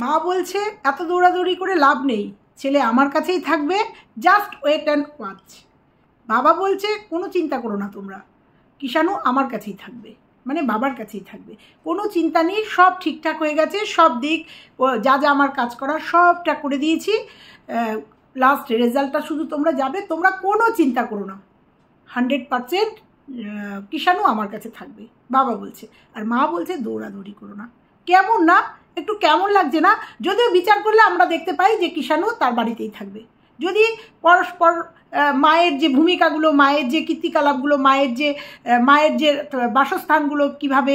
মা বলছে এত দৌড়াদৌড়ি করে লাভ নেই, ছেলে আমার কাছেই থাকবে, জাস্ট ওয়েট অ্যান্ড ওয়াচ। বাবা বলছে কোনো চিন্তা করো না তোমরা, কিষাণু আমার কাছেই থাকবে, মানে বাবার কাছেই থাকবে, কোনো চিন্তা নেই, সব ঠিকঠাক হয়ে গেছে, সব দিক যা যা আমার কাজ করার সবটা করে দিয়েছি, লাস্ট রেজাল্টটা শুধু তোমরা যাবে, তোমরা কোনো চিন্তা করো না, 100% কিষাণু আমার কাছে থাকবে, বাবা বলছে। আর মা বলছে দৌড়াদৌড়ি করো না। কেমন না, একটু কেমন লাগছে না? যদিও বিচার করলে আমরা দেখতে পাই যে কিষাণু তার বাড়িতেই থাকবে। যদি পরস্পর মায়ের যে ভূমিকাগুলো, মায়ের যে কীর্তিকলাপগুলো, মায়ের যে বাসস্থানগুলো কিভাবে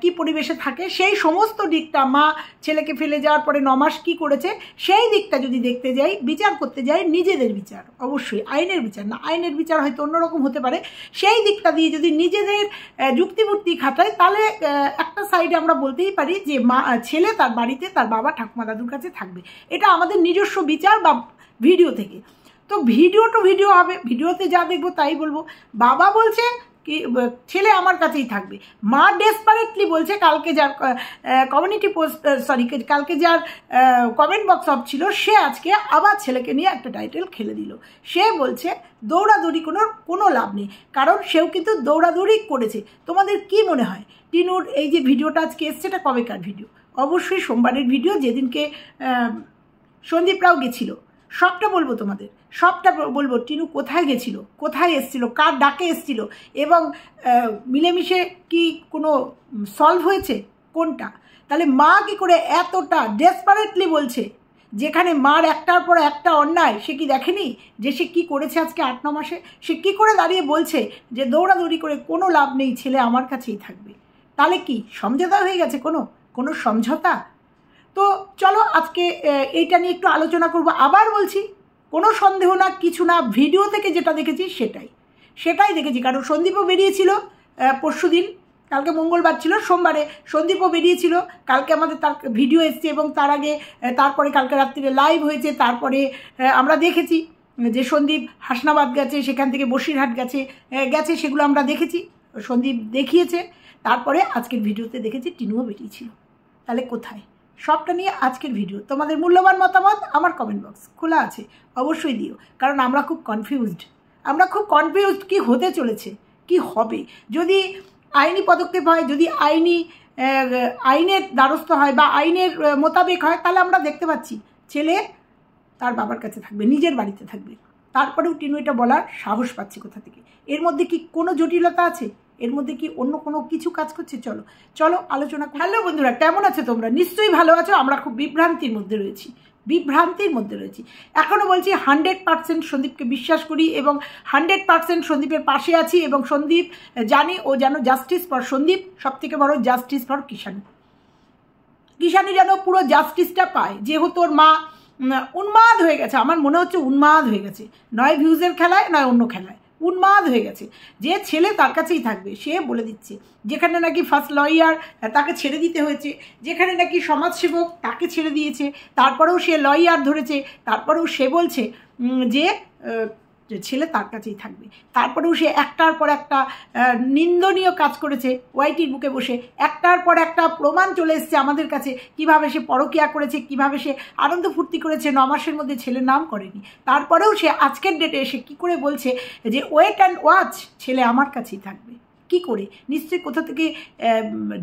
কি পরিবেশে থাকে, সেই সমস্ত দিকটা, মা ছেলেকে ফেলে যাওয়ার পরে 9 মাস কী করেছে, সেই দিকটা যদি দেখতে যাই, বিচার করতে যাই, নিজেদের বিচার অবশ্যই, আইনের বিচার না, আইনের বিচার হয়তো অন্যরকম হতে পারে, সেই দিকটা দিয়ে যদি নিজেদের যুক্তিবুদ্ধি খাটাই, তাহলে একটা সাইডে আমরা বলতেই পারি যে ছেলে তার বাড়িতে তার বাবা ঠাকুমা দাদুর কাছে থাকবে। এটা আমাদের নিজস্ব বিচার বা ভিডিও থেকে। তো ভিডিও টু ভিডিও হবে, ভিডিওতে যা দেখবো তাই বলবো। বাবা বলছে কি ছেলে আমার কাছেই থাকবে, মা ডেসপারেটলি বলছে, কালকে যার কমিউনিটি পোস্ট কালকে যার কমেন্ট বক্স অফ ছিল, সে আজকে আবার ছেলেকে নিয়ে একটা টাইটেল খেলে দিল। সে বলছে দৌড়াদৌড়ি কোনো লাভ নেই, কারণ সেও কিন্তু দৌড়াদৌড়ি করেছে। তোমাদের কি মনে হয় টিনুর এই যে ভিডিওটা আজকে এসছে, এটা কবেকার ভিডিও? অবশ্যই সোমবারের ভিডিও, যেদিনকে সন্দীপ রাও গেছিলো। সবটা বলবো তোমাদের, সবটা বলবো। টিনু কোথায় গেছিল, কোথায় এসছিল, কার ডাকে এসছিল, এবং মিলেমিশে কি কোনো সলভ হয়েছে কোনটা? তাহলে মা কি করে এতটা ডেসপারেটলি বলছে, যেখানে মার একটার পর একটা অন্যায় সে কি দেখেনি, যে সে কী করেছে আজকে 8-9 মাসে? সে কী করে দাঁড়িয়ে বলছে যে দৌড়াদৌড়ি করে কোনো লাভ নেই, ছেলে আমার কাছেই থাকবে? তাহলে কি সমঝোতা হয়ে গেছে, কোনো সমঝোতা? তো চলো আজকে এইটা নিয়ে একটু আলোচনা করব। আবার বলছি, কোনো সন্দেহ না, কিছু না, ভিডিও থেকে যেটা দেখেছি সেটাই দেখেছি। কারণ সন্দীপও বেরিয়েছিল পরশুদিন, কালকে মঙ্গলবার ছিল, সোমবারে সন্দীপও বেরিয়েছিল, কালকে আমাদের তার ভিডিও এসছে, এবং তার আগে তারপরে কালকে রাত্রিরে লাইভ হয়েছে। তারপরে আমরা দেখেছি যে সন্দীপ হাসনাবাদ গেছে, সেখান থেকে বসিরহাট গেছে, সেগুলো আমরা দেখেছি, সন্দীপ দেখিয়েছে। তারপরে আজকের ভিডিওতে দেখেছি টিনুও বেরিয়েছিল। তাহলে কোথায়? সবটা নিয়ে আজকের ভিডিও। তোমাদের মূল্যবান মতামত আমার কমেন্ট বক্স খোলা আছে, অবশ্যই দিও, কারণ আমরা খুব কনফিউজড কি হতে চলেছে, কি হবে। যদি আইনি পদক্ষেপ হয়, যদি আইনের দ্বারস্থ হয় বা আইনের মোতাবেক হয়, তাহলে আমরা দেখতে পাচ্ছি ছেলে তার বাবার কাছে থাকবে, নিজের বাড়িতে থাকবে। তারপরেও টিনু এটা বলার সাহস পাচ্ছে কোথা থেকে? এর মধ্যে কি কোনো জটিলতা আছে? এর মধ্যে কি অন্য কোনো কিছু কাজ করছে? চলো আলোচনা। হ্যালো বন্ধুরা, কেমন আছো তোমরা? নিশ্চয়ই ভালো আছো। আমরা খুব বিভ্রান্তির মধ্যে রয়েছি। এখনও বলছি 100% সন্দীপকে বিশ্বাস করি, এবং 100% সন্দীপের পাশে আছি, এবং সন্দীপ জানি ও যেন জাস্টিস ফর সন্দীপ, সব থেকে বড় জাস্টিস ফর কিষাণু যেন পুরো জাস্টিসটা পায়। যেহেতু ওর মা উন্মাদ হয়ে গেছে, আমার মনে হচ্ছে উন্মাদ হয়ে গেছে, নয় ভিউজের খেলায় নয় অন্য খেলায়, উন্মাদ হয়ে গেছে। যে ছেলে তার কাছেই থাকবে, সে বলে দিচ্ছে। যেখানে নাকি ফার্স্ট লয়ার তাকে ছেড়ে দিতে হয়েছে, যেখানে নাকি সমাজসেবক তাকে ছেড়ে দিয়েছে, তারপরেও সে লয়ার ধরেছে, তারপরেও সে বলছে যে ছেলে তার কাছেই থাকবে। তারপরেও সে একটার পর একটা নিন্দনীয় কাজ করেছে, ওয়াইটির বুকে বসে একটার পর একটা প্রমাণ চলে এসছে আমাদের কাছে, কিভাবে সে পরকীয়া করেছে, কিভাবে সে আনন্দ ফুর্তি করেছে, 9 মাসের মধ্যে ছেলের নাম করেনি। তারপরেও সে আজকের ডেটে এসে কী করে বলছে যে ওয়েট অ্যান্ড ওয়াচ, ছেলে আমার কাছেই থাকবে। কি করে? নিশ্চয়ই কোথা থেকে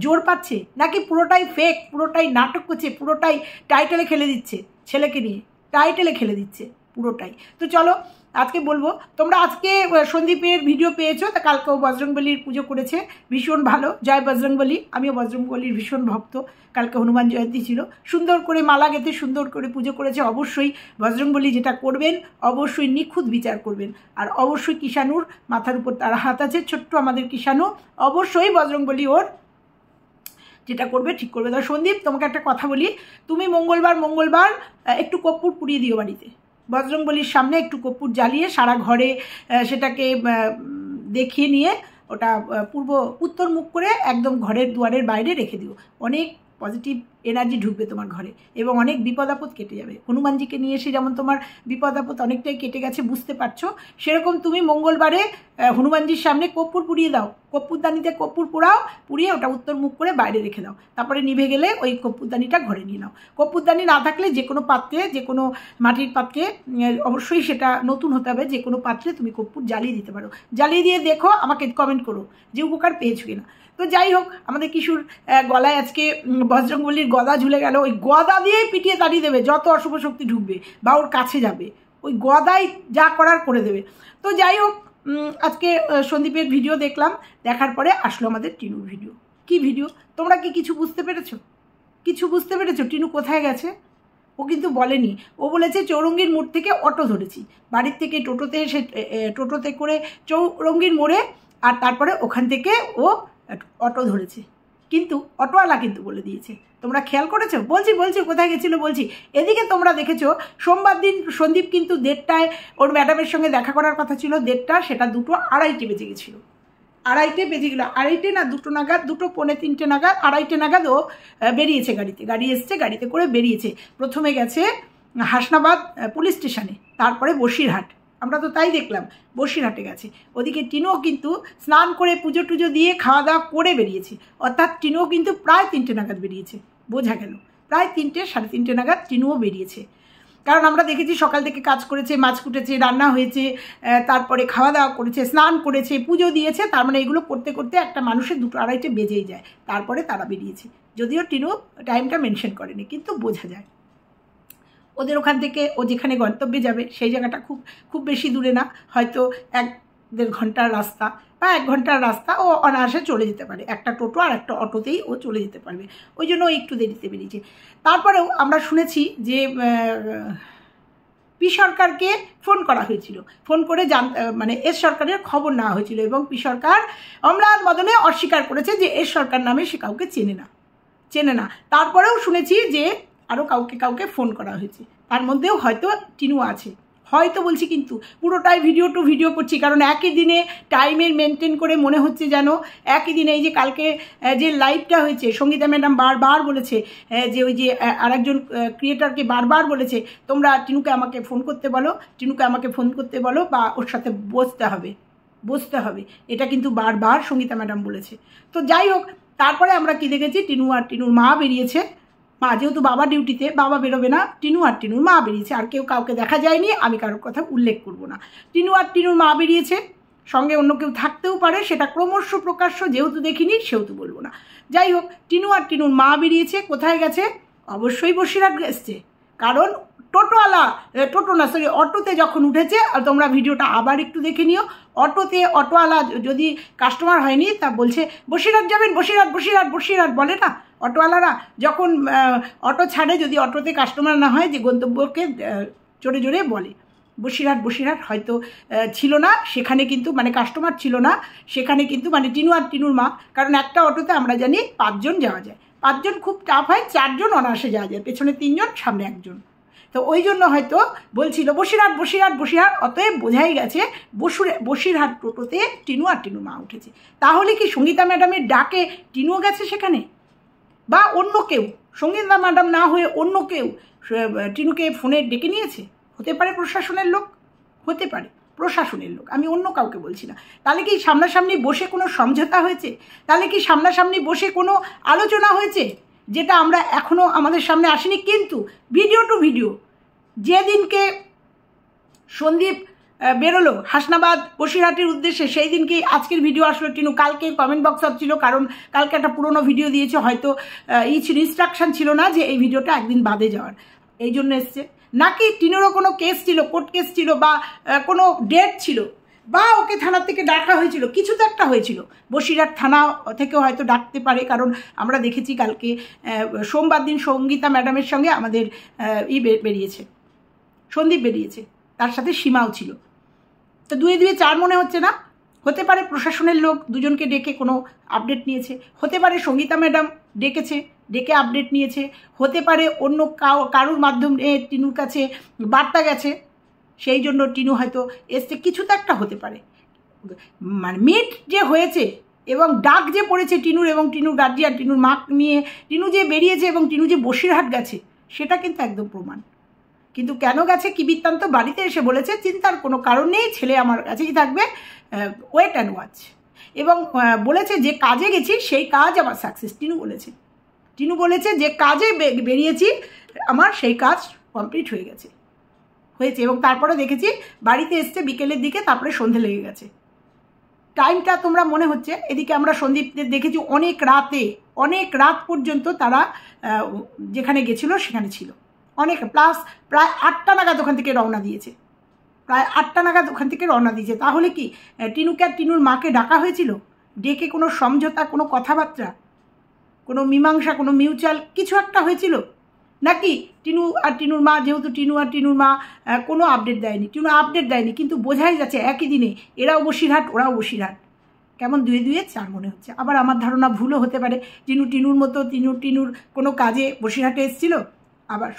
জোর পাচ্ছে, নাকি পুরোটাই ফেক, পুরোটাই নাটক করছে, পুরোটাই টাইটেলে খেলে দিচ্ছে, ছেলেকে নিয়ে টাইটেলে খেলে দিচ্ছে পুরোটাই। তো চলো আজকে বলবো। তোমরা আজকে সন্দীপের ভিডিও পেয়েছো, তা কালকেও বজরংবলীর পুজো করেছে, ভীষণ ভালো, জয় বজরংবলী। আমিও বজরংবলীর ভীষণ ভক্ত। কালকে হনুমান জয়ন্তী ছিল, সুন্দর করে মালা গেঁথে সুন্দর করে পুজো করেছে। অবশ্যই বজরংবলী যেটা করবেন, অবশ্যই নিখুঁত বিচার করবেন। আর অবশ্যই কিষাণুর মাথার উপর তার হাত আছে, ছোট্ট আমাদের কিষাণু, অবশ্যই বজরংবলী ওর যেটা করবে ঠিক করবে। তা সন্দীপ, তোমাকে একটা কথা বলি, তুমি মঙ্গলবার একটু কর্পূর পুড়িয়ে দিও বাড়িতে, বজরংবলীর সামনে একটু কর্পূর জ্বালিয়ে সারা ঘরে সেটাকে দেখিয়ে নিয়ে ওটা উত্তর মুখ করে একদম ঘরের দুয়ারের বাইরে রেখে দিও। অনেক পজিটিভ এনার্জি ঢুকবে তোমার ঘরে এবং অনেক বিপদ আপদ কেটে যাবে। হনুমানজিকে নিয়ে এসে যেমন তোমার বিপদ আপদ অনেকটাই কেটে গেছে বুঝতে পারছো, সেরকম তুমি মঙ্গলবারে হনুমানজির সামনে কর্পূর পুড়িয়ে দাও, কর্পূরদানিতে কর্পূর পোড়াও, পুড়িয়ে ওটা উত্তর মুখ করে বাইরে রেখে দাও, তারপরে নিভে গেলে ওই কর্পূরদানিটা ঘরে নিয়ে নাও। কর্পূরদানি না থাকলে যে কোনো পাত্রে, যে কোনো মাটির পাত্রে, অবশ্যই সেটা নতুন হতে হবে, যে কোনো পাত্রে তুমি কর্পূর জ্বালিয়ে দিতে পারো। জ্বালিয়ে দিয়ে দেখো, আমাকে কমেন্ট করো যে উপকার পেয়েছো কিনা। তো যাই হোক, আমাদের কিশোর গলায় আজকে বজরংবলীর গদা ঝুলে গেল, ওই গদা দিয়েই পিটিয়ে তাড়িয়ে দেবে যত অশুভ শক্তি ঢুকবে বা ওর কাছে যাবে, ওই গদাই যা করার করে দেবে। তো যাই হোক, আজকে সন্দীপের ভিডিও দেখলাম, দেখার পরে আসলো আমাদের টিনুর ভিডিও। কি ভিডিও? তোমরা কি কিছু বুঝতে পেরেছো? কিছু বুঝতে পেরেছো টিনু কোথায় গেছে? ও কিন্তু বলেনি, ও বলেছে চৌরঙ্গীর মোড় থেকে অটো ধরেছি, বাড়ির থেকে টোটোতে এসে টোটোতে করে চৌরঙ্গীর মোড়ে, আর তারপরে ওখান থেকে ও অটো ধরেছে, কিন্তু অটোওয়ালা কিন্তু বলে দিয়েছে। তোমরা খেয়াল করেছো? বলছি কোথায় গেছিলো বলছি। এদিকে তোমরা দেখেছো সোমবার দিন সন্দীপ কিন্তু 1:30টায় ওর ম্যাডামের সঙ্গে দেখা করার কথা ছিল, 1:30, সেটা 2:02 বেজে গেছিলো। 2:02 বেজে গেলো, 2:02 না 2 নাগাদ, 2:45 নাগাদ, 2:02 নাগাদ ও বেরিয়েছে গাড়িতে, গাড়ি এসছে, গাড়িতে করে বেরিয়েছে। প্রথমে গেছে হাসনাবাদ পুলিশ স্টেশনে, তারপরে বসিরহাট, আমরা তো তাই দেখলাম, বসিরহাটে গেছে। ওদিকে টিনুও কিন্তু স্নান করে পুজো টুজো দিয়ে খাওয়া দাওয়া করে বেরিয়েছে, অর্থাৎ টিনুও কিন্তু প্রায় 3টে নাগাদ বেরিয়েছে, বোঝা গেল প্রায় 3টে, 3:30 নাগাদ টিনুও বেরিয়েছে। কারণ আমরা দেখেছি সকাল থেকে কাজ করেছে, মাছ কুটেছে, রান্না হয়েছে, তারপরে খাওয়া দাওয়া করেছে, স্নান করেছে, পুজো দিয়েছে, তার মানে এগুলো করতে করতে একটা মানুষের 2-2:30 বেজেই যায়, তারপরে তারা বেরিয়েছে। যদিও টিনু টাইমটা মেনশন করেনি, কিন্তু বোঝা যায় ওদের ওখান থেকে ও যেখানে গন্তব্যে যাবে সেই জায়গাটা খুব বেশি দূরে না, হয়তো 1-1.5 ঘন্টার রাস্তা বা 1 ঘন্টার রাস্তা ও অনায়াসে চলে যেতে পারে, একটা টোটো আর একটা অটোতেই ও চলে যেতে পারবে, ওই জন্য ও একটু দেরিতে বেরিয়েছে। তারপরেও আমরা শুনেছি যে পি সরকারকে ফোন করা হয়েছিল, ফোন করে মানে এস সরকারের খবর নেওয়া হয়েছিল, এবং পি সরকার অম্লান মদনে অস্বীকার করেছে যে এস সরকার নামে সে কাউকে চেনে না। তারপরেও শুনেছি যে আরও কাউকে ফোন করা হয়েছে, তার মধ্যেও হয়তো টিনু আছে, হয়তো বলছি, কিন্তু পুরোটাই ভিডিও করছি, কারণ একই দিনে টাইমের মেনটেন করে মনে হচ্ছে যেন একই দিনে, এই যে কালকে যে লাইভটা হয়েছে, সঙ্গীতা ম্যাডাম বারবার বলেছে যে ওই যে আরেকজন ক্রিয়েটারকে বারবার বলেছে তোমরা টিনুকে আমাকে ফোন করতে বলো বা ওর সাথে বসতে হবে, এটা কিন্তু বারবার সঙ্গীতা ম্যাডাম বলেছে। তো যাই হোক, তারপরে আমরা কি দেখেছি, টিনু আর টিনুর মা বেরিয়েছে, মা যেহেতু বাবা ডিউটিতে, বাবা বেরোবে না, টিনু আর টিনুর মা বেরিয়েছে, আর কাউকে দেখা যায়নি, আমি কারোর কথা উল্লেখ করব না। টিনু আর টিনুর মা বেরিয়েছে, সঙ্গে অন্য কেউ থাকতেও পারে, সেটা ক্রমশ প্রকাশ্য, যেহেতু দেখিনি সেহেতু বলবো না। যাই হোক, টিনু আর টিনুর মা বেরিয়েছে, কোথায় গেছে? অবশ্যই বসিরহাট এসছে, কারণ অটোতে যখন উঠেছে, আর তোমরা ভিডিওটা আবার একটু দেখে নিও, অটোওয়ালা যদি কাস্টমার হয়নি তা বলছে বসিরহাট যাবেন, বসিরহাট বলে না অটোওয়ালারা, যখন অটো ছাড়ে, যদি অটোতে কাস্টমার না হয়, যে গন্তব্যকে জোরে বলে বসিরহাট হয়তো ছিল না সেখানে, কিন্তু মানে কাস্টমার ছিল না সেখানে, কিন্তু মানে টিনু আর টিনুর মা, কারণ একটা অটোতে আমরা জানি 5 জন যাওয়া যায়, 5 জন খুব টাফ হয়, 4 জন অনায়াসে যাওয়া যায়, পেছনে 3 জন, সামনে 1 জন। তো ওই জন্য হয়তো বলছিল বসিরহাট, অতএব বোঝাই গেছে বসিরহাট টোটোতে টিনু আর টিনুর মা উঠেছে। তাহলে কি সঙ্গীতা ম্যাডামের ডাকে টিনুও গেছে সেখানে, বা অন্য কেউ, সঙ্গীতা ম্যাডাম না হয়ে অন্য কেউ টিনুকে ফোনে ডেকে নিয়েছে? হতে পারে প্রশাসনের লোক, আমি অন্য কাউকে বলছি না। তাহলে কি সামনাসামনি বসে কোনো সমঝোতা হয়েছে? তাহলে কি সামনাসামনি বসে কোনো আলোচনা হয়েছে, যেটা আমরা এখনও আমাদের সামনে আসেনি? কিন্তু ভিডিও টু ভিডিও, যেদিনকে সন্দীপ বেরোলো হাসনাবাদ বসিরহাটের উদ্দেশ্যে, সেই দিনকেই আজকের ভিডিও আসলো টিনু। কালকে কমেন্ট বক্স আপ ছিল, কারণ কালকে একটা পুরোনো ভিডিও দিয়েছে, হয়তো ইনস্ট্রাকশন ছিল না যে এই ভিডিওটা একদিন বাদে যাওয়ার, এই জন্য এসছে। নাকি টিনুরও কোনো কেস ছিল, কোর্ট কেস ছিল, বা কোনো ডেট ছিল, বা ওকে থানা থেকে ডাকা হয়েছিল, কিছু তো একটা হয়েছিল। বসিরহাট থানা থেকেও হয়তো ডাকতে পারে, কারণ আমরা দেখেছি কালকে সোমবার দিন সঙ্গীতা ম্যাডামের সঙ্গে আমাদের বেরিয়েছে, সন্দীপ বেরিয়েছে, তার সাথে সীমাও ছিল। তো 2 4 মনে হচ্ছে না? হতে পারে প্রশাসনের লোক দুজনকে ডেকে কোনো আপডেট নিয়েছে, হতে পারে সঙ্গীতা ম্যাডাম ডেকে আপডেট নিয়েছে, হতে পারে অন্য কারোর মাধ্যমে টিনুর কাছে বার্তা গেছে, সেই জন্য টিনু হয়তো এসছে, কিছু তো একটা হতে পারে। মানে মিট যে হয়েছে এবং ডাক যে পড়েছে টিনুর এবং টিনুর গার্জিয়ান, টিনুর মা নিয়ে টিনু যে বেরিয়েছে এবং টিনু যে বসিরহাট গেছে, সেটা কিন্তু একদম প্রমাণ। কিন্তু কেন গেছে, কি বৃত্তান্ত, বাড়িতে এসে বলেছে চিন্তার কোনো কারণ নেই, ছেলে আমার কাছেই থাকবে, ওয়েট অ্যান্ড ওয়াচ। এবং বলেছে যে কাজে গেছি সেই কাজ আমার সাকসেস। টিনু বলেছে যে কাজে বেরিয়েছি আমার সেই কাজ কমপ্লিট হয়েছে। এবং তারপরে দেখেছি বাড়িতে এসছে বিকেলের দিকে, তারপরে সন্ধে লেগে গেছে। টাইমটা তোমরা মনে হচ্ছে, এদিকে আমরা সন্দীপদের দেখেছি অনেক রাত পর্যন্ত তারা যেখানে গেছিলো সেখানে ছিল, প্রায় 8টা নাগাদ ওখান থেকে রওনা দিয়েছে, তাহলে কি টিনুকে আর টিনুর মাকে ডাকা হয়েছিল? ডেকে কোনো সমঝোতা, কোনো কথাবার্তা, কোনো মীমাংসা, কোনো মিউচুয়াল কিছু একটা হয়েছিল নাকি? টিনু আর টিনুর মা, যেহেতু টিনু আর টিনুর মা কোনো আপডেট দেয়নি, কিন্তু বোঝাই যাচ্ছে একই দিনে এরাও বসিরহাট ওরাও বসিরহাট, কেমন দুয়ে 4 মনে হচ্ছে। আবার আমার ধারণা ভুলও হতে পারে, টিনুর মতো টিনুর কোনো কাজে বসিরহাটে এসেছিল, আবার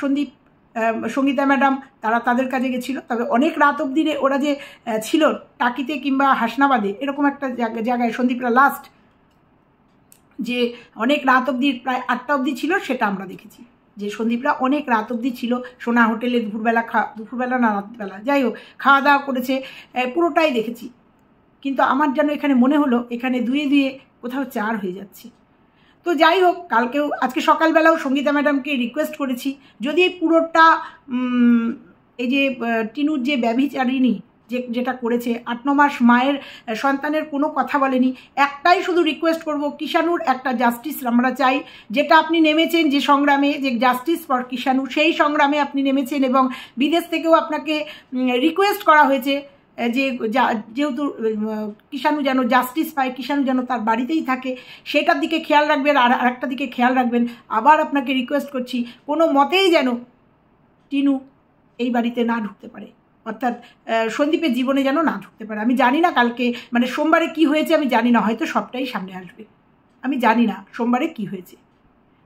সঙ্গীতা ম্যাডাম তারা তাদের কাজে গেছিলো। তবে অনেক রাত অবধি ওরা যে ছিল টাকিতে কিংবা হাসনাবাদে, এরকম একটা জায়গায় সন্দীপরা লাস্ট যে অনেক রাত অবধি, প্রায় 8টা অবধি ছিল, সেটা আমরা দেখেছি যে সন্দীপরা অনেক রাত অবধি ছিল সোনা হোটেলে। দুপুরবেলা না রাতবেলা, যাই হোক, খাওয়া দাওয়া করেছে, পুরোটাই দেখেছি। কিন্তু আমার যেন এখানে মনে হলো এখানে দুয়ে কোথাও 4 হয়ে যাচ্ছে। তো যাই হোক, আজকে সকালবেলাও সঙ্গীতা ম্যাডামকে রিকোয়েস্ট করেছি, যদি পুরোটা এই যে টিনুর যে ব্যভিচারিণী যেটা করেছে, 8-9 মাস মায়ের সন্তানের কোনো কথা বলেনি, একটাই শুধু রিকোয়েস্ট করব, কিষাণুর একটা জাস্টিস আমরা চাই। যেটা আপনি নেমেছেন যে সংগ্রামে, যে জাস্টিস ফর কিষাণু, সেই সংগ্রামে আপনি নেমেছেন এবং বিদেশ থেকেও আপনাকে রিকোয়েস্ট করা হয়েছে যে যেহেতু কিষাণু যেন জাস্টিস পায়, কিষাণু যেন তার বাড়িতেই থাকে, সেটার দিকে খেয়াল রাখবেন। আর আরেকটা দিকে খেয়াল রাখবেন, আবার আপনাকে রিকোয়েস্ট করছি, কোনো মতেই যেন টিনু এই বাড়িতে না ঢুকতে পারে, অর্থাৎ সন্দীপের জীবনে যেন না ঢুকতে পারে। আমি জানি না কালকে মানে সোমবারে কি হয়েছে, আমি জানি না, হয়তো সবটাই সামনে আসবে, আমি জানি না সোমবারে কি হয়েছে।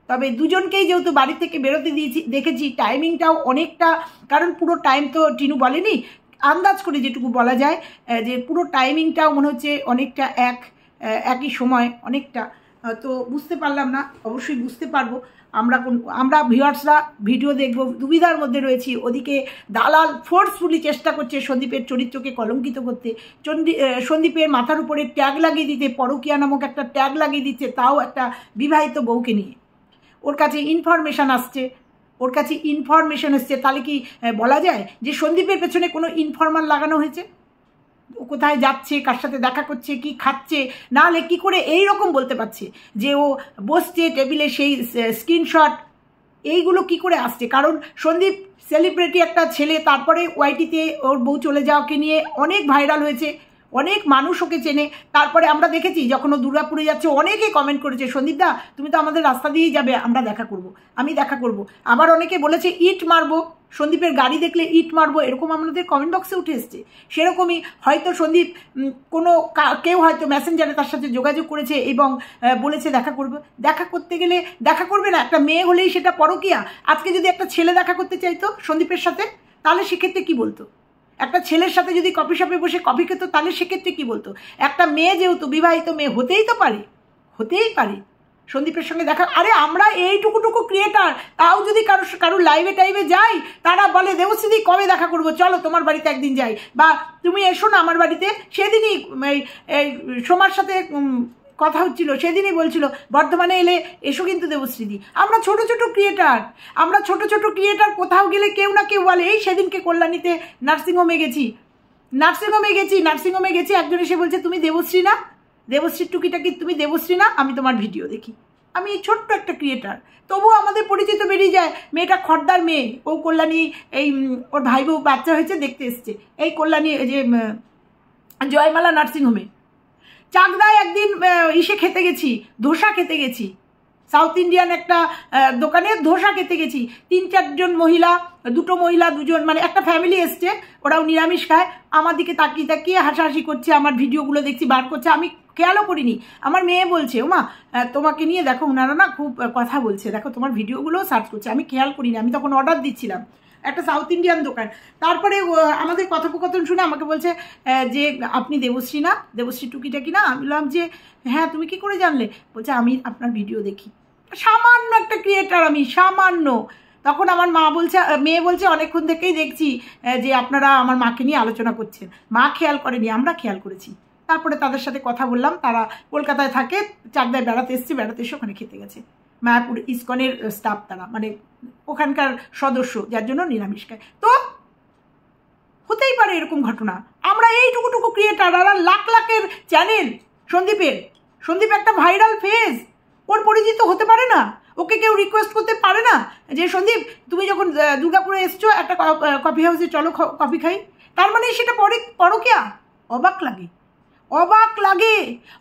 তবে দুজনকেই যেহেতু বাড়ি থেকে বেরোতে দেখেছি, টাইমিংটাও অনেকটা, কারণ পুরো টাইম তো টিনু বলেনি, আন্দাজ করে যেটুকু বলা যায় যে পুরো টাইমিংটাও মনে হচ্ছে অনেকটা একই সময়, অনেকটা। তো বুঝতে পারলাম না, অবশ্যই বুঝতে পারবো। আমরা ভিউয়ার্সরা ভিডিও দেখব, দুবিধার মধ্যে রয়েছি। ওদিকে দালাল ফোর্সফুলি চেষ্টা করছে সন্দীপের চরিত্রকে কলঙ্কিত করতে, সন্দীপের মাথার উপরে ট্যাগ লাগিয়ে দিতে, পরকীয়া নামক একটা ট্যাগ লাগিয়ে দিচ্ছে, তাও একটা বিবাহিত বউকে নিয়ে। ওর কাছে ইনফরমেশান এসছে, তাহলে কি বলা যায় যে সন্দীপের পেছনে কোনো ইনফরমার লাগানো হয়েছে? ও কোথায় যাচ্ছে, কার সাথে দেখা করছে, কি খাচ্ছে, না হলে কী করে এই রকম বলতে পারছে যে ও বসছে টেবিলে, সেই স্ক্রিনশট এইগুলো কি করে আসছে? কারণ সন্দীপ সেলিব্রিটি একটা ছেলে, তারপরে ওয়াইটিতে ওর বউ চলে যাওয়াকে নিয়ে অনেক ভাইরাল হয়েছে, অনেক মানুষ ওকে চেনে। তারপরে আমরা দেখেছি যখন ও দুর্গাপুরে যাচ্ছে, অনেকে কমেন্ট করেছে, সন্দীপদা তুমি তো আমাদের রাস্তা দিয়েই যাবে, আমি দেখা করব। আবার অনেকে বলেছে ইট মারবো, সন্দীপের গাড়ি দেখলে ইট মারবো, এরকম আমাদের কমেন্ট বক্সে উঠে এসছে। সেরকমই হয়তো সন্দীপ কেউ হয়তো মেসেঞ্জারে তার সাথে যোগাযোগ করেছে এবং বলেছে দেখা করতে গেলে দেখা করবে না, একটা মেয়ে হলেই সেটা পরকীয়া। আজকে যদি একটা ছেলে দেখা করতে চাইতো সন্দীপের সাথে, তাহলে সেক্ষেত্রে কি বলতো? একটা ছেলের সাথে যদি কফি শপে বসে কফি খেত, তাহলে সেক্ষেত্রে কি বলতো? একটা মেয়ে যেহেতু বিবাহিত মেয়ে, হতেই পারে সন্দীপের সঙ্গে দেখা। আরে আমরা এইটুকু ক্রিয়েটার, তাও যদি কারো লাইভে যাই, তারা বলে দেবশ্রীদি কবে দেখা করবো, চলো তোমার বাড়িতে একদিন যাই, বা তুমি এসো না আমার বাড়িতে। সেদিনই সোমার সাথে কথা হচ্ছিল, সেদিনই বলছিল বর্ধমানে এলে এসো কিন্তু দেবশ্রীদি। আমরা ছোট ক্রিয়েটার কোথাও গেলে কেউ না কেউ বলে, এই সেদিনকে কল্যাণীতে নার্সিংহোমে গেছি, একজন এসে বলছে তুমি দেবশ্রী না, দেবশ্রীর টুকিটাকি তুমি দেবশ্রী না, আমি তোমার ভিডিও দেখি। আমি ছোট্ট একটা ক্রিয়েটার, তবুও আমাদের পরিচিত বেরিয়ে যায়, মেয়েটা খর্দার মেয়ে, ও কল্যাণী, এই ওর ভাই বউ বাচ্চা হয়েছে দেখতে এসছে, এই কল্যাণী যে জয়মালা নার্সিংহোমে। চাকদায় একদিন ধোসা খেতে গেছি, সাউথ ইন্ডিয়ান একটা দোকানে ধোসা খেতে গেছি। 3-4 মহিলা, 2 মহিলা 2 মানে একটা ফ্যামিলি এসছে, ওরাও নিরামিষ খায়। আমার দিকে তাকিয়ে হাসাহাসি করছে, আমার ভিডিওগুলো দেখছি, বার করছে, আমি খেয়ালও করিনি। আমার মেয়ে বলছে, ওমা তোমাকে নিয়ে দেখো ওনারা না খুব কথা বলছে, দেখো তোমার ভিডিওগুলোও সার্চ করছে। আমি খেয়াল করিনি, আমি তখন অর্ডার দিচ্ছিলাম, একটা সাউথ ইন্ডিয়ান দোকান। তারপরে আমাদের কথোপকথন শুনে আমাকে বলছে যে আপনি দেবশ্রী না, দেবশ্রী টুকিটাকি না? আমি বললাম যে হ্যাঁ, তুমি কি করে জানলে? বলছে আমি আপনার ভিডিও দেখি। সামান্য একটা ক্রিয়েটার আমি, সামান্য। তখন আমার মেয়ে বলছে অনেকক্ষণ থেকেই দেখছি যে আপনারা আমার মাকে নিয়ে আলোচনা করছেন। মা খেয়াল করেনি, আমরা খেয়াল করেছি। তারপরে তাদের সাথে কথা বললাম, তারা কলকাতায় থাকে, চাকদায় বেড়াতে এসে ওখানে খেতে গেছে। মায়াপুর ইসকনের স্টাফ তারা, মানে ওখানকার সদস্য, যার জন্য নিরামিষ খায়। তো হতেই পারে এরকম ঘটনা। আমরা এইটুকুটুকু ক্রিয়েটার, আর লাখ লাখের চ্যানেল। সন্দীপ একটা ভাইরাল ফেস, ওর পরিচিত হতে পারে না? ওকে কেউ রিকোয়েস্ট করতে পারে না যে সন্দীপ তুমি যখন দুর্গাপুরে এসছো একটা কফি হাউসে চলো কফি খাই? তার মানে সেটা পরকিয়া? অবাক লাগে।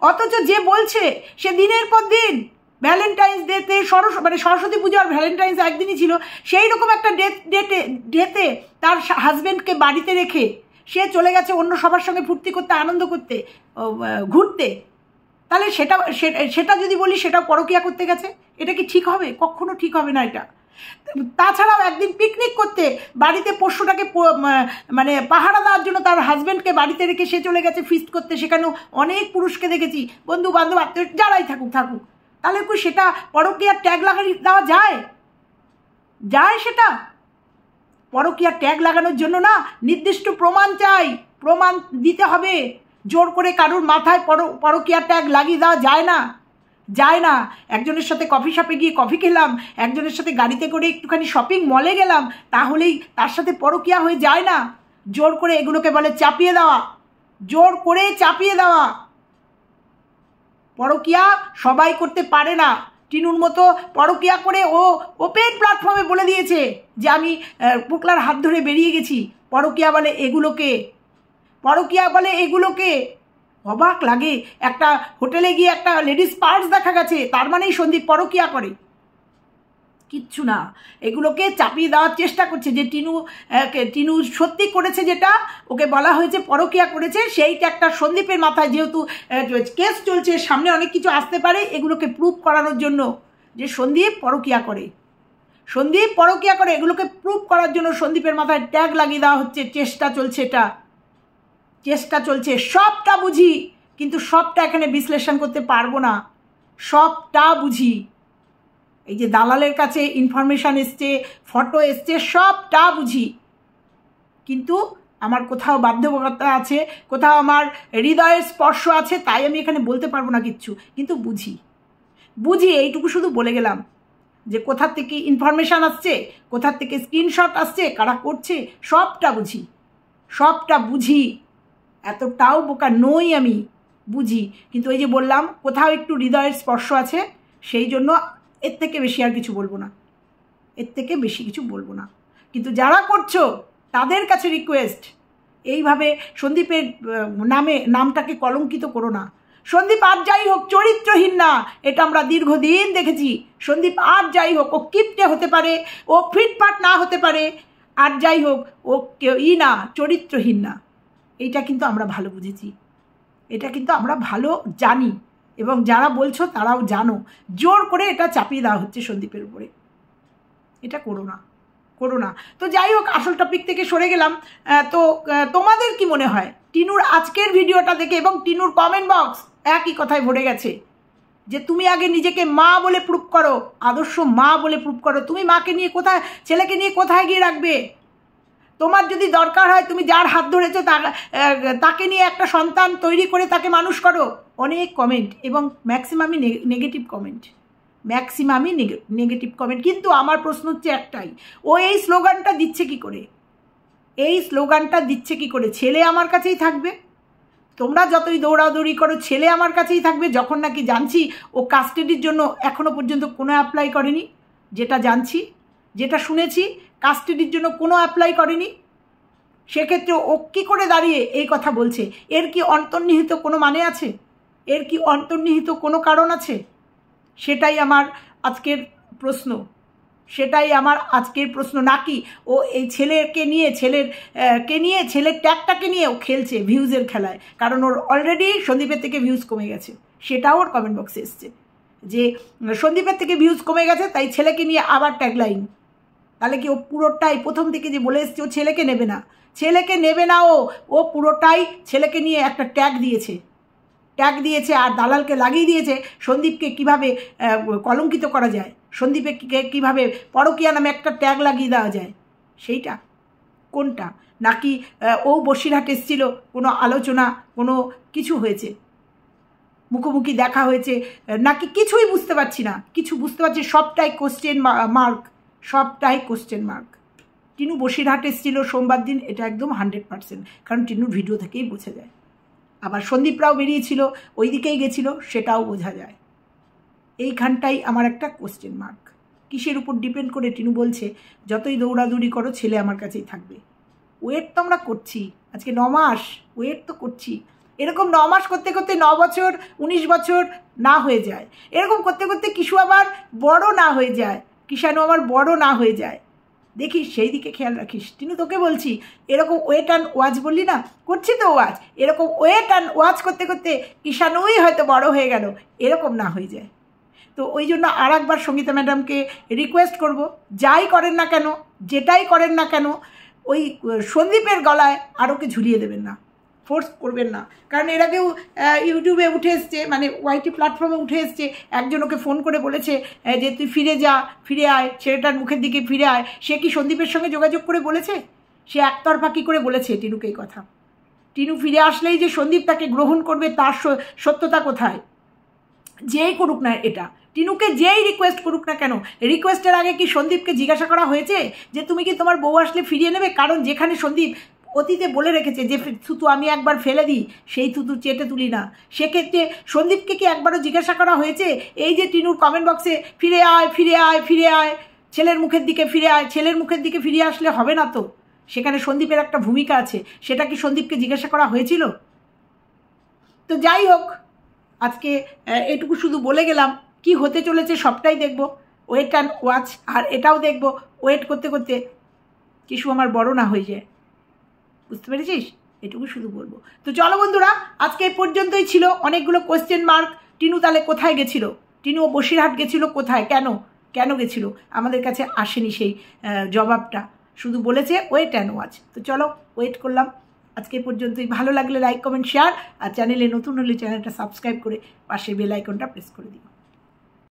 অথচ যে বলছে সে দিনের পর দিন ভ্যালেন্টাইন্স ডেতে, সরস্বতী পূজার ভ্যালেন্টাইন্স একদিনই ছিল, সেই রকম একটা ডেতে তার হাজব্যান্ডকে বাড়িতে রেখে সে চলে গেছে অন্য সবার সঙ্গে ফুর্তি করতে, আনন্দ করতে, ঘুরতে। তাহলে সেটা যদি বলি সেটা পরকিয়া করতে গেছে, এটা কি ঠিক হবে? কখনো ঠিক হবে না এটা। তাছাড়াও একদিন পিকনিক করতে বাড়িতে পোষ্যটাকে মানে পাহারা দেওয়ার জন্য তার হাজব্যান্ডকে বাড়িতে রেখে সে চলে গেছে ফিস্ট করতে, সেখানেও অনেক পুরুষকে দেখেছি, বন্ধু বান্ধব আত্মীয় যারাই থাকুক। তাহলে কি সেটা পরকিয়ার ট্যাগ লাগিয়ে দেওয়া যায়? সেটা পরকিয়ার ট্যাগ লাগানোর জন্য না, নির্দিষ্ট প্রমাণ চাই, প্রমাণ দিতে হবে। জোর করে কারুর মাথায় পরকিয়ার ট্যাগ লাগিয়ে দেওয়া যায় না। একজনের সাথে কফি শপে গিয়ে কফি খেলাম, একজনের সাথে গাড়িতে করে একটুখানি শপিং মলে গেলাম, তাহলেই তার সাথে পরকিয়া হয়ে যায় না। জোর করে এগুলোকে বলে চাপিয়ে দেওয়া। পরকিয়া সবাই করতে পারে না। টিনুর মতো পরকিয়া করে ও ওপেন প্ল্যাটফর্মে বলে দিয়েছে যে আমি পুকলার হাত ধরে বেরিয়ে গেছি। পরকিয়া বলে এগুলোকে। অবাক লাগে। একটা হোটেলে গিয়ে একটা লেডিস পার্স দেখা গেছে, তার মানেই সন্দীপ পরকিয়া করে? কিচ্ছু না। এগুলোকে চাপিয়ে দেওয়ার চেষ্টা করছে যে টিনু সত্যি করেছে, যেটা ওকে বলা হয়েছে পরকিয়া করেছে, সেইটা একটা সন্দীপের মাথায়, যেহেতু কেস চলছে, সামনে অনেক কিছু আসতে পারে, এগুলোকে প্রুভ করানোর জন্য যে সন্দীপ পরকিয়া করে, এগুলোকে প্রুভ করার জন্য সন্দীপের মাথায় ট্যাগ লাগিয়ে দেওয়া হচ্ছে। চেষ্টা চলছে। সবটা বুঝি, কিন্তু সবটা এখানে বিশ্লেষণ করতে পারবো না। সবটা বুঝি। এই যে দালালের কাছে ইনফরমেশান এসছে, ফটো এসছে, সবটা বুঝি, কিন্তু আমার কোথাও বাধ্যবাধকতা আছে, কোথাও আমার হৃদয়ের স্পর্শ আছে, তাই আমি এখানে বলতে পারবো না কিচ্ছু, কিন্তু বুঝি। এইটুকু শুধু বলে গেলাম যে কোথার থেকে ইনফরমেশান আসছে, কোথার থেকে স্ক্রিনশট আসছে, কারা করছে, সবটা বুঝি। এতটাও বোকা নই আমি, বুঝি। কিন্তু এই যে বললাম কোথাও একটু হৃদয়ের স্পর্শ আছে, সেই জন্য এর থেকে বেশি আর কিছু বলবো না। কিন্তু যারা করছো তাদের কাছে রিকোয়েস্ট, এইভাবে সন্দীপের নামটাকে কলঙ্কিত করো না। সন্দীপ আর যাই হোক চরিত্রহীন না, এটা আমরা দীর্ঘদিন দেখেছি। সন্দীপ আর যাই হোক, ও কিপটে হতে পারে, ও ফিটফাট না হতে পারে, আর যাই হোক ও চরিত্রহীন না। এইটা কিন্তু আমরা ভালো বুঝেছি, এটা কিন্তু আমরা ভালো জানি, এবং যারা বলছো তারাও জানো। জোর করে এটা চাপিয়ে দেওয়া হচ্ছে সন্দীপের উপরে। এটা করো না। তো যাই হোক, আসল টপিক থেকে সরে গেলাম। তো তোমাদের কি মনে হয় টিনুর আজকের ভিডিওটা দেখে? এবং টিনুর কমেন্ট বক্স একই কথায় ভরে গেছে যে তুমি আগে নিজেকে মা বলে প্রুভ করো, আদর্শ মা বলে প্রুভ করো। তুমি মাকে নিয়ে ছেলেকে নিয়ে কোথায় গিয়ে রাখবে? তোমার যদি দরকার হয় তুমি যার হাত ধরেছো তাকে নিয়ে একটা সন্তান তৈরি করে তাকে মানুষ করো। অনেক কমেন্ট, এবং ম্যাক্সিমামই নেগেটিভ কমেন্ট। কিন্তু আমার প্রশ্ন হচ্ছে একটাই, ও এই স্লোগানটা দিচ্ছে কি করে? ছেলে আমার কাছেই থাকবে। তোমরা যতই দৌড়াদৌড়ি করো, ছেলে আমার কাছেই থাকবে। যখন নাকি জানছি ও কাস্টাডির জন্য এখনো পর্যন্ত কোনো অ্যাপ্লাই করেনি, যেটা শুনেছি কাস্টাডির জন্য কোনো অ্যাপ্লাই করেনি, সেক্ষেত্রে ও কী করে দাঁড়িয়ে এই কথা বলছে? এর কি অন্তর্নিহিত কোনো মানে আছে? এর কি অন্তর্নিহিত কোনো কারণ আছে? সেটাই আমার আজকের প্রশ্ন। নাকি ও এই ছেলের ট্যাগটাকে নিয়ে ও খেলছে ভিউজের খেলায়? কারণ ওর অলরেডি সন্দীপের থেকে ভিউজ কমে গেছে, সেটাও ওর কমেন্ট বক্সে এসছে যে সন্দীপের থেকে ভিউজ কমে গেছে, তাই ছেলেকে নিয়ে আবার ট্যাগলাইন। তাহলে কি ও পুরোটাই প্রথম থেকে যে বলে এসছে ও ছেলেকে নেবে না, ছেলেকে নেবে না, ও পুরোটাই ছেলেকে নিয়ে একটা ট্যাগ দিয়েছে আর দালালকে লাগিয়ে দিয়েছে সন্দীপকে কিভাবে কলঙ্কিত করা যায়, সন্দীপকে কিভাবে পরকীয়া নামে একটা ট্যাগ লাগিয়ে দেওয়া যায়। সেইটা কোনটা? নাকি ও বসিরহাট এসেছিল, কোনো আলোচনা কোনো কিছু হয়েছে, মুখোমুখি দেখা হয়েছে নাকি কিছুই বুঝতে পারছি না, কিছু বুঝতে পারছি, সবটাই কোশ্চেন মার্ক, সবটাই কোশ্চেন মার্ক। টিনু বসিরহাট এসেছিল সোমবার দিন, এটা একদম 100%, কারণ টিনুর ভিডিও থেকেই বোঝা যায়। আবার সন্দীপরাও বেরিয়েছিল, ওই দিকেই গেছিলো, সেটাও বোঝা যায়। এইখানটাই আমার একটা কোশ্চেন মার্ক। কিসের উপর ডিপেন্ড করে টিনু বলছে যতই দৌড়াদৌড়ি করো ছেলে আমার কাছেই থাকবে? ওয়েট তো আমরা করছি, আজকে 9 মাস ওয়েট তো করছি। এরকম 9 মাস করতে করতে 9 বছর 19 বছর না হয়ে যায়, এরকম করতে করতে কিশু আবার বড় না হয়ে যায়, কিষাণু আমার বড় না হয়ে যায়। দেখিস, সেই দিকে খেয়াল রাখিস। টিনু তোকে বলছি, এরকম ওয়েট অ্যান্ড ওয়াচ বললি না, করছি তো ওয়াচ, এরকম ওয়েট অ্যান্ড ওয়াচ করতে করতে কিষাণুই হয়তো বড় হয়ে গেল, এরকম না হয়ে যায়। তো ওই জন্য আর একবার সঙ্গীতা ম্যাডামকে রিকোয়েস্ট করব, যাই করেন না কেন, যেটাই করেন না কেন, ওই সন্দীপের গলায় আর ওকে ঝুলিয়ে দেবেন না, ফোর্স করবেন না। কারণ এর আগেও ইউটিউবে উঠে এসছে, মানে ওয়াইটি প্ল্যাটফর্মে উঠে এসছে, একজন ওকে ফোন করে বলেছে যে তুই ফিরে আয়, ছেলেটার মুখের দিকে ফিরে আয়। সে কি সন্দীপের সঙ্গে যোগাযোগ করে বলেছে? সে একতরফা কী করে বলেছে টিনুকে এই কথা? টিনু ফিরে আসলেই যে সন্দীপ তাকে গ্রহণ করবে তার সত্যতা কোথায়? যেই করুক না এটা, টিনুকে যেই রিকোয়েস্ট করুক না কেন, রিকোয়েস্টের আগে কি সন্দীপকে জিজ্ঞাসা করা হয়েছে যে তুমি কি তোমার বউ আসলে ফিরিয়ে নেবে? কারণ যেখানে সন্দীপ অতীতে বলে রেখেছে যে থুতু আমি একবার ফেলে দিই, সেই থুতু চেটে তুলি না, সেক্ষেত্রে সন্দীপকে কি একবারও জিজ্ঞাসা করা হয়েছে এই যে টিনুর কমেন্ট বক্সে ফিরে আয়, ছেলের মুখের দিকে ফিরে আয়, ছেলের মুখের দিকে ফিরে আসলে হবে না তো? সেখানে সন্দীপের একটা ভূমিকা আছে, সেটা কি সন্দীপকে জিজ্ঞাসা করা হয়েছিল? তো যাই হোক, আজকে এটুকু শুধু বলে গেলাম, কি হতে চলেছে সবটাই দেখব, ওয়েট অ্যান্ড ওয়াচ। আর এটাও দেখব ওয়েট করতে করতে কিছু আমার বড় না হয়ে যায়, বুঝতে পেরেছিস? এটুকু শুধু বলবো। তো চলো বন্ধুরা, আজকে এই পর্যন্তই ছিল, অনেকগুলো কোশ্চেন মার্ক। টিনু তাহলে কোথায় গেছিল? টিনু বসিরহাট গেছিল কোথায়, কেন গেছিল? আমাদের কাছে আসেনি সেই জবাবটা, শুধু বলেছে ওয়েট অ্যান্ড ওয়াচ। তো চলো, ওয়েট করলাম। আজকে পর্যন্তই। ভালো লাগলে লাইক কমেন্ট শেয়ার, আর চ্যানেলে নতুন হলে চ্যানেলটা সাবস্ক্রাইব করে পাশে বেল আইকনটা প্রেস করে দিও।